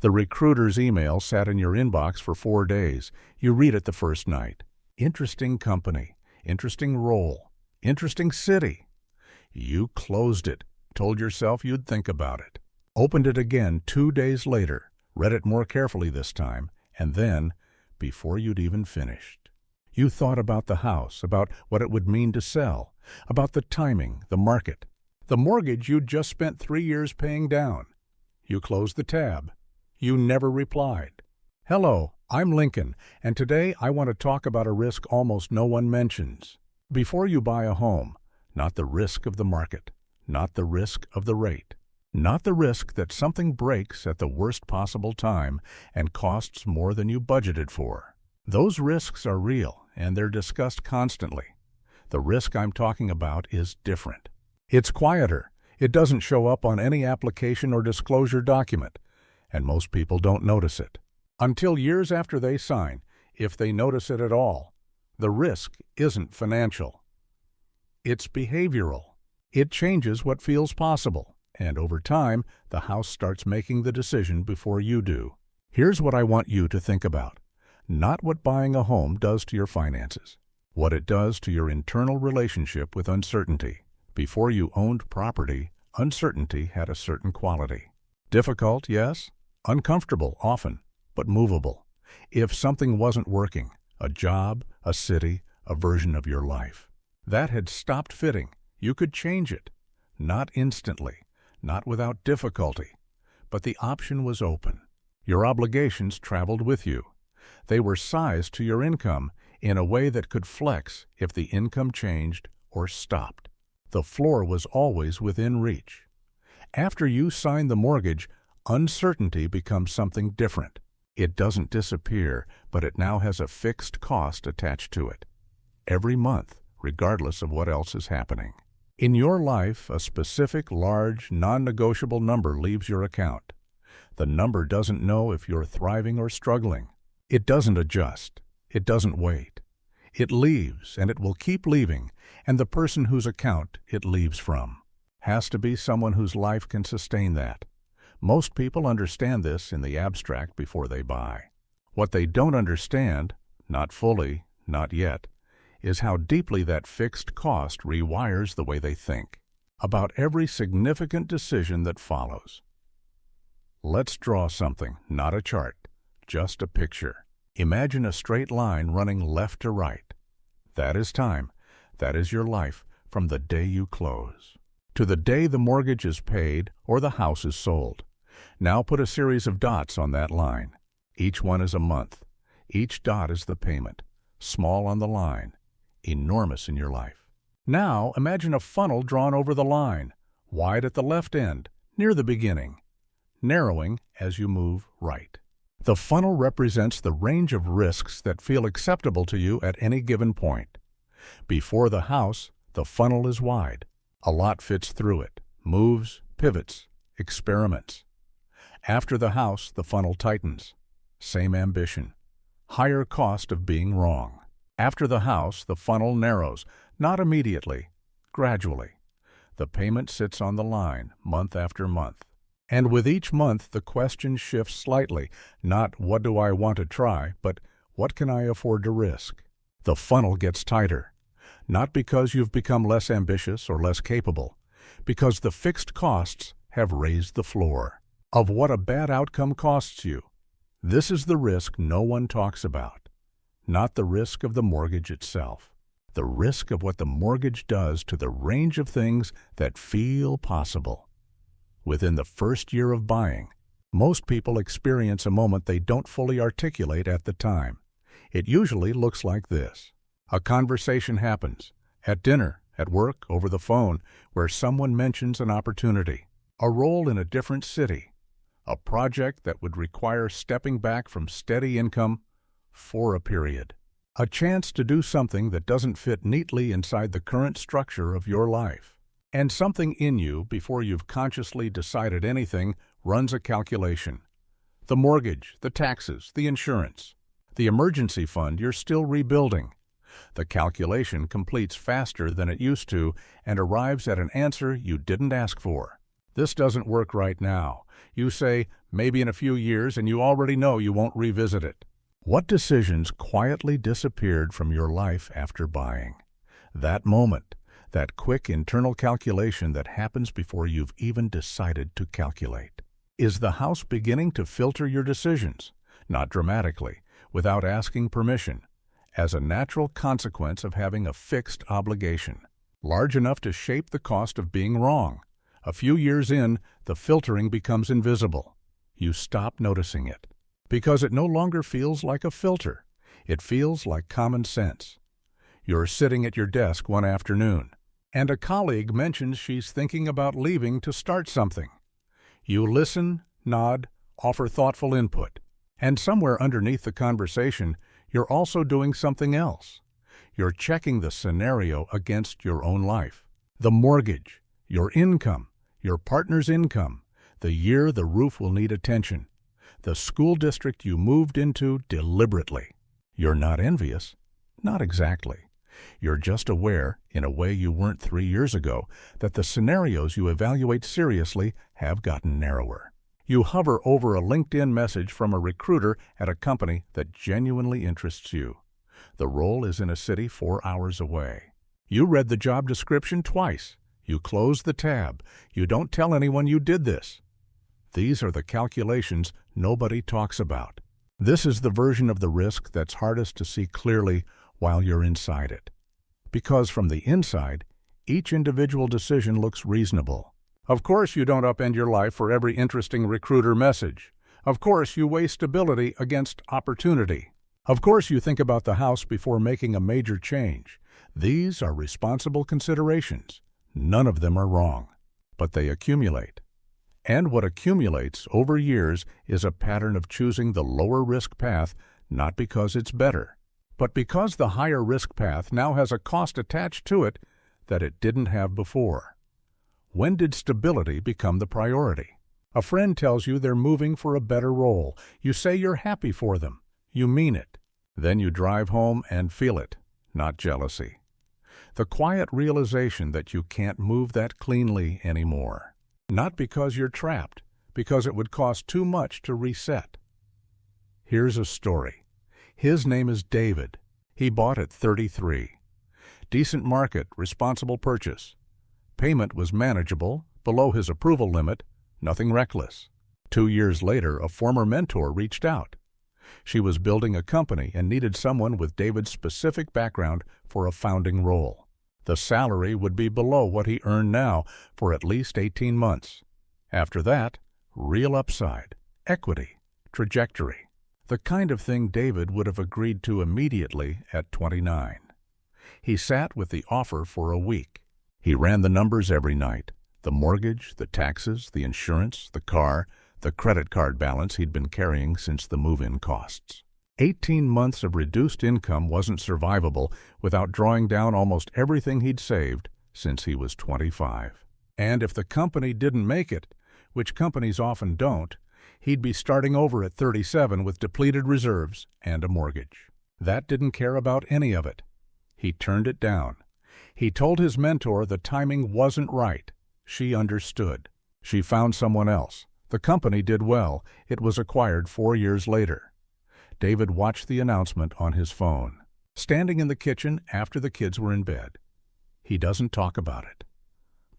The recruiter's email sat in your inbox for 4 days. You read it the first night. Interesting company, interesting role, interesting city. You closed it, told yourself you'd think about it. Opened it again 2 days later, read it more carefully this time, and then, before you'd even finished, you thought about the house, about what it would mean to sell, about the timing, the market, the mortgage you'd just spent 3 years paying down. You closed the tab. You never replied. Hello, I'm Lincoln, and today I want to talk about a risk almost no one mentions. Before you buy a home, not the risk of the market, not the risk of the rate, not the risk that something breaks at the worst possible time and costs more than you budgeted for. Those risks are real, and they're discussed constantly. The risk I'm talking about is different. It's quieter. It doesn't show up on any application or disclosure document, and most people don't notice it. Until years after they sign, if they notice it at all. The risk isn't financial. It's behavioral. It changes what feels possible, and over time, the house starts making the decision before you do. Here's what I want you to think about. Not what buying a home does to your finances, what it does to your internal relationship with uncertainty. Before you owned property, uncertainty had a certain quality. Difficult, yes. Uncomfortable, often, but movable. If something wasn't working, a job, a city, a version of your life, that had stopped fitting, you could change it. Not instantly, not without difficulty, but the option was open. Your obligations traveled with you. They were sized to your income in a way that could flex if the income changed or stopped. The floor was always within reach. After you sign the mortgage, uncertainty becomes something different. It doesn't disappear, but it now has a fixed cost attached to it. Every month, regardless of what else is happening. In your life, a specific, large, non-negotiable number leaves your account. The number doesn't know if you're thriving or struggling. It doesn't adjust. It doesn't wait. It leaves, and it will keep leaving, and the person whose account it leaves from has to be someone whose life can sustain that. Most people understand this in the abstract before they buy. What they don't understand, not fully, not yet, is how deeply that fixed cost rewires the way they think about every significant decision that follows. Let's draw something, not a chart, just a picture. Imagine a straight line running left to right. That is time. That is your life from the day you close to the day the mortgage is paid or the house is sold. Now put a series of dots on that line. Each one is a month. Each dot is the payment. Small on the line, enormous in your life. Now imagine a funnel drawn over the line, wide at the left end, near the beginning, narrowing as you move right. The funnel represents the range of risks that feel acceptable to you at any given point. Before the house, the funnel is wide. A lot fits through it, moves, pivots, experiments. After the house, the funnel tightens. Same ambition. Higher cost of being wrong. After the house, the funnel narrows, not immediately, gradually. The payment sits on the line, month after month. And with each month, the question shifts slightly, not what do I want to try, but what can I afford to risk? The funnel gets tighter, not because you've become less ambitious or less capable, because the fixed costs have raised the floor of what a bad outcome costs you. This is the risk no one talks about, not the risk of the mortgage itself, the risk of what the mortgage does to the range of things that feel possible. Within the first year of buying, most people experience a moment they don't fully articulate at the time. It usually looks like this. A conversation happens, at dinner, at work, over the phone, where someone mentions an opportunity, a role in a different city, a project that would require stepping back from steady income for a period, a chance to do something that doesn't fit neatly inside the current structure of your life. And something in you, before you've consciously decided anything, runs a calculation. The mortgage, the taxes, the insurance, the emergency fund you're still rebuilding. The calculation completes faster than it used to and arrives at an answer you didn't ask for. This doesn't work right now. You say, maybe in a few years, and you already know you won't revisit it. What decisions quietly disappeared from your life after buying? That moment, that quick internal calculation that happens before you've even decided to calculate. Is the house beginning to filter your decisions? Not dramatically, without asking permission, as a natural consequence of having a fixed obligation, large enough to shape the cost of being wrong. A few years in, the filtering becomes invisible. You stop noticing it, because it no longer feels like a filter. It feels like common sense. You're sitting at your desk one afternoon, and a colleague mentions she's thinking about leaving to start something. You listen, nod, offer thoughtful input, and somewhere underneath the conversation, you're also doing something else. You're checking the scenario against your own life, the mortgage, your income, your partner's income, the year the roof will need attention, the school district you moved into deliberately. You're not envious, not exactly. You're just aware, in a way you weren't 3 years ago, that the scenarios you evaluate seriously have gotten narrower. You hover over a LinkedIn message from a recruiter at a company that genuinely interests you. The role is in a city 4 hours away. You read the job description twice. You close the tab. You don't tell anyone you did this. These are the calculations nobody talks about. This is the version of the risk that's hardest to see clearly while you're inside it. Because from the inside, each individual decision looks reasonable. Of course you don't upend your life for every interesting recruiter message. Of course you weigh stability against opportunity. Of course you think about the house before making a major change. These are responsible considerations. None of them are wrong, but they accumulate. And what accumulates over years is a pattern of choosing the lower risk path, not because it's better, but because the higher risk path now has a cost attached to it that it didn't have before. When did stability become the priority? A friend tells you they're moving for a better role. You say you're happy for them. You mean it. Then you drive home and feel it, not jealousy. The quiet realization that you can't move that cleanly anymore. Not because you're trapped, because it would cost too much to reset. Here's a story. His name is David. He bought at 33. Decent market, responsible purchase. Payment was manageable, below his approval limit, nothing reckless. 2 years later, a former mentor reached out. She was building a company and needed someone with David's specific background for a founding role. The salary would be below what he earned now for at least 18 months. After that, real upside, equity, trajectory. The kind of thing David would have agreed to immediately at 29. He sat with the offer for a week. He ran the numbers every night. The mortgage, the taxes, the insurance, the car, the credit card balance he'd been carrying since the move-in costs. 18 months of reduced income wasn't survivable without drawing down almost everything he'd saved since he was 25. And if the company didn't make it, which companies often don't, he'd be starting over at 37 with depleted reserves and a mortgage. That didn't care about any of it. He turned it down. He told his mentor the timing wasn't right. She understood. She found someone else. The company did well. It was acquired 4 years later. David watched the announcement on his phone, standing in the kitchen after the kids were in bed. He doesn't talk about it,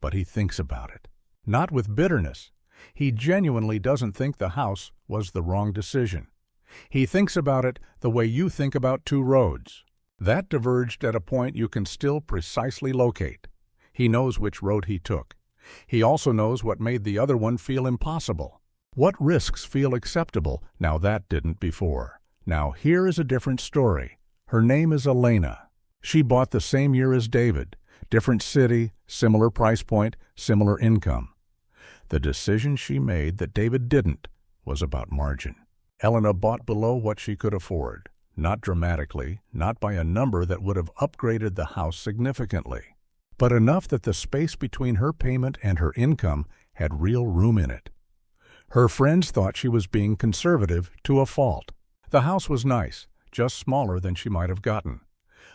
but he thinks about it. Not with bitterness. He genuinely doesn't think the house was the wrong decision. He thinks about it the way you think about two roads. That diverged at a point you can still precisely locate. He knows which road he took. He also knows what made the other one feel impossible. What risks feel acceptable now that didn't before. Now here is a different story. Her name is Elena. She bought the same year as David. Different city, similar price point, similar income. The decision she made that David didn't was about margin. Elena bought below what she could afford. Not dramatically, not by a number that would have upgraded the house significantly, but enough that the space between her payment and her income had real room in it. Her friends thought she was being conservative to a fault. The house was nice, just smaller than she might have gotten.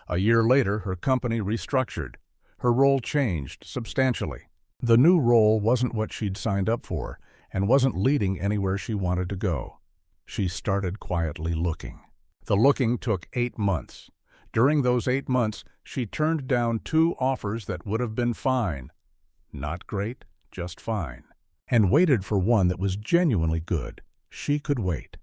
A year later, her company restructured. Her role changed substantially. The new role wasn't what she'd signed up for and wasn't leading anywhere she wanted to go. She started quietly looking. The looking took 8 months. During those 8 months, she turned down 2 offers that would have been fine. Not great, just fine. And waited for one that was genuinely good. She could wait.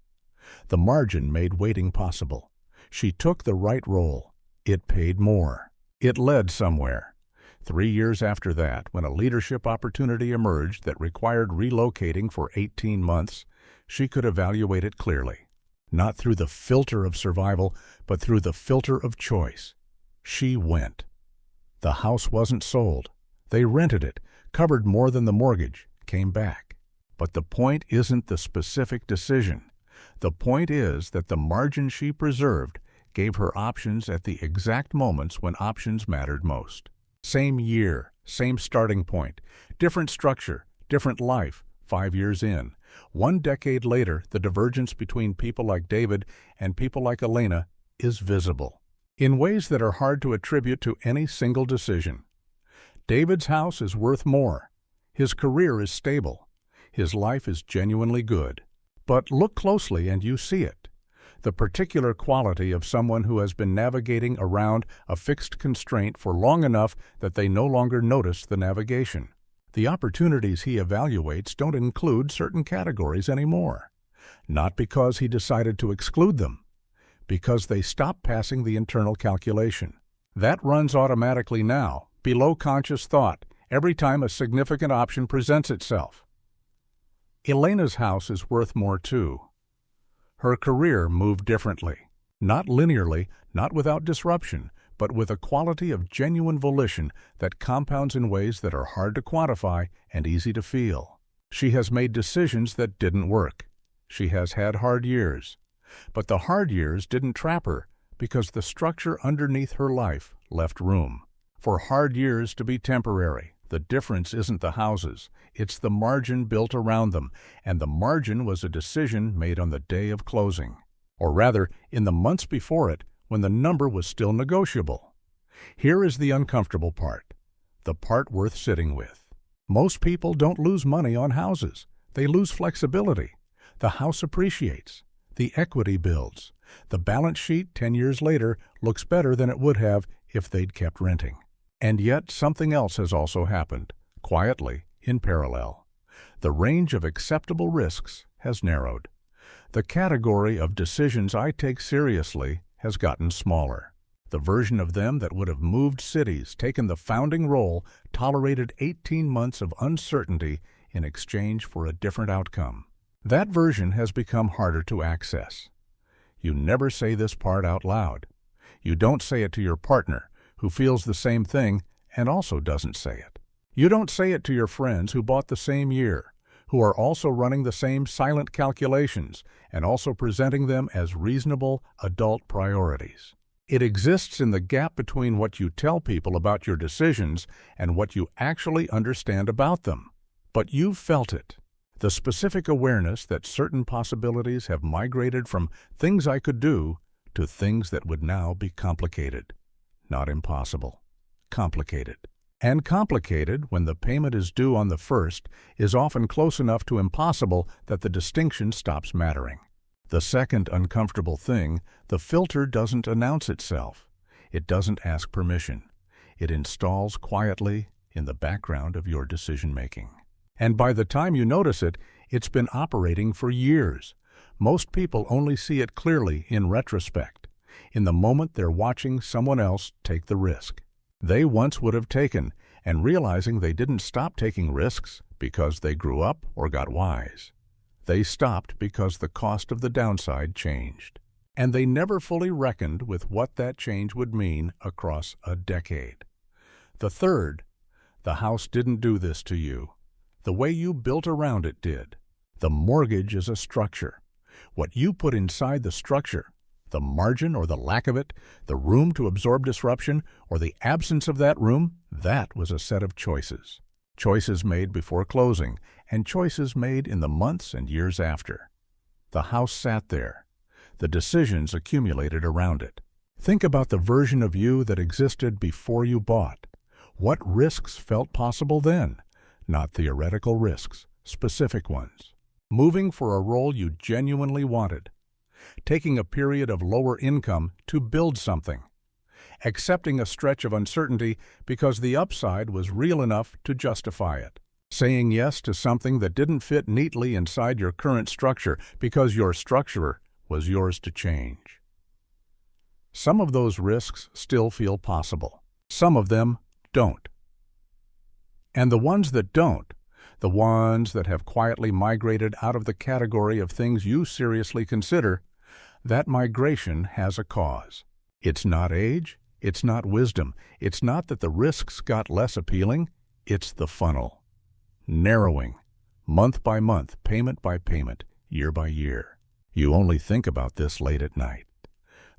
The margin made waiting possible. She took the right role. It paid more. It led somewhere. 3 years after that, when a leadership opportunity emerged that required relocating for 18 months, she could evaluate it clearly. Not through the filter of survival, but through the filter of choice. She went. The house wasn't sold. They rented it, covered more than the mortgage, came back. But the point isn't the specific decision. The point is that the margin she preserved gave her options at the exact moments when options mattered most. Same year, same starting point, different structure, different life, 5 years in. 1 decade later, the divergence between people like David and people like Elena is visible, in ways that are hard to attribute to any single decision. David's house is worth more. His career is stable. His life is genuinely good. But look closely and you see it. The particular quality of someone who has been navigating around a fixed constraint for long enough that they no longer notice the navigation. The opportunities he evaluates don't include certain categories anymore. Not because he decided to exclude them, because they stop passing the internal calculation. That runs automatically now, below conscious thought, every time a significant option presents itself. Elena's house is worth more too. Her career moved differently, not linearly, not without disruption, but with a quality of genuine volition that compounds in ways that are hard to quantify and easy to feel. She has made decisions that didn't work. She has had hard years. But the hard years didn't trap her because the structure underneath her life left room. For hard years to be temporary, the difference isn't the houses, it's the margin built around them, and the margin was a decision made on the day of closing. Or rather, in the months before it, when the number was still negotiable. Here is the uncomfortable part, the part worth sitting with. Most people don't lose money on houses. They lose flexibility. The house appreciates. The equity builds. The balance sheet 10 years later looks better than it would have if they'd kept renting. And yet something else has also happened, quietly, in parallel. The range of acceptable risks has narrowed. The category of decisions I take seriously has gotten smaller. The version of them that would have moved cities, taken the founding role, tolerated 18 months of uncertainty in exchange for a different outcome. That version has become harder to access. You never say this part out loud. You don't say it to your partner, who feels the same thing and also doesn't say it. You don't say it to your friends who bought the same year, who are also running the same silent calculations and also presenting them as reasonable adult priorities. It exists in the gap between what you tell people about your decisions and what you actually understand about them. But you've felt it. The specific awareness that certain possibilities have migrated from things I could do to things that would now be complicated. Not impossible. Complicated. And complicated, when the payment is due on the first, is often close enough to impossible that the distinction stops mattering. The second uncomfortable thing, the filter doesn't announce itself. It doesn't ask permission. It installs quietly in the background of your decision-making. And by the time you notice it, it's been operating for years. Most people only see it clearly in retrospect, in the moment they're watching someone else take the risk they once would have taken, and realizing they didn't stop taking risks because they grew up or got wise. They stopped because the cost of the downside changed. And they never fully reckoned with what that change would mean across a decade. The third, the house didn't do this to you. The way you built around it did. The mortgage is a structure. What you put inside the structure, the margin or the lack of it, the room to absorb disruption, or the absence of that room, that was a set of choices. Choices made before closing, and choices made in the months and years after. The house sat there. The decisions accumulated around it. Think about the version of you that existed before you bought. What risks felt possible then? not theoretical risks, specific ones. Moving for a role you genuinely wanted. Taking a period of lower income to build something. Accepting a stretch of uncertainty because the upside was real enough to justify it. Saying yes to something that didn't fit neatly inside your current structure because your structure was yours to change. Some of those risks still feel possible. Some of them don't. And the ones that don't, the ones that have quietly migrated out of the category of things you seriously consider, that migration has a cause. It's not age, it's not wisdom, it's not that the risks got less appealing, it's the funnel. Narrowing, month by month, payment by payment, year by year. You only think about this late at night.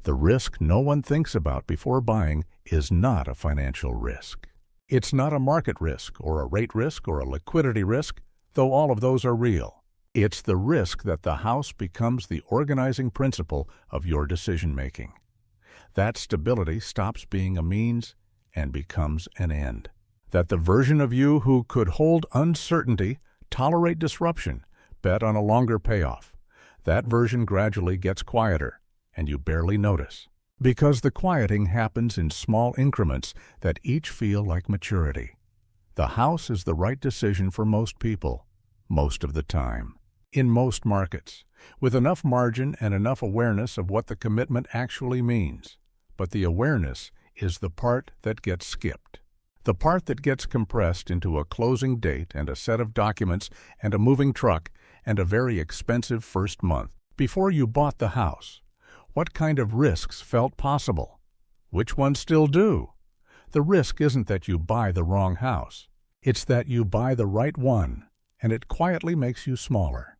The risk no one thinks about before buying is not a financial risk. It's not a market risk or a rate risk or a liquidity risk, though all of those are real. It's the risk that the house becomes the organizing principle of your decision-making. That stability stops being a means and becomes an end. That the version of you who could hold uncertainty, tolerate disruption, bet on a longer payoff, that version gradually gets quieter, and you barely notice. Because the quieting happens in small increments that each feel like maturity. The house is the right decision for most people, most of the time. In most markets, with enough margin and enough awareness of what the commitment actually means. But the awareness is the part that gets skipped. The part that gets compressed into a closing date and a set of documents and a moving truck and a very expensive first month. Before you bought the house, what kind of risks felt possible? Which ones still do? The risk isn't that you buy the wrong house. It's that you buy the right one, and it quietly makes you smaller.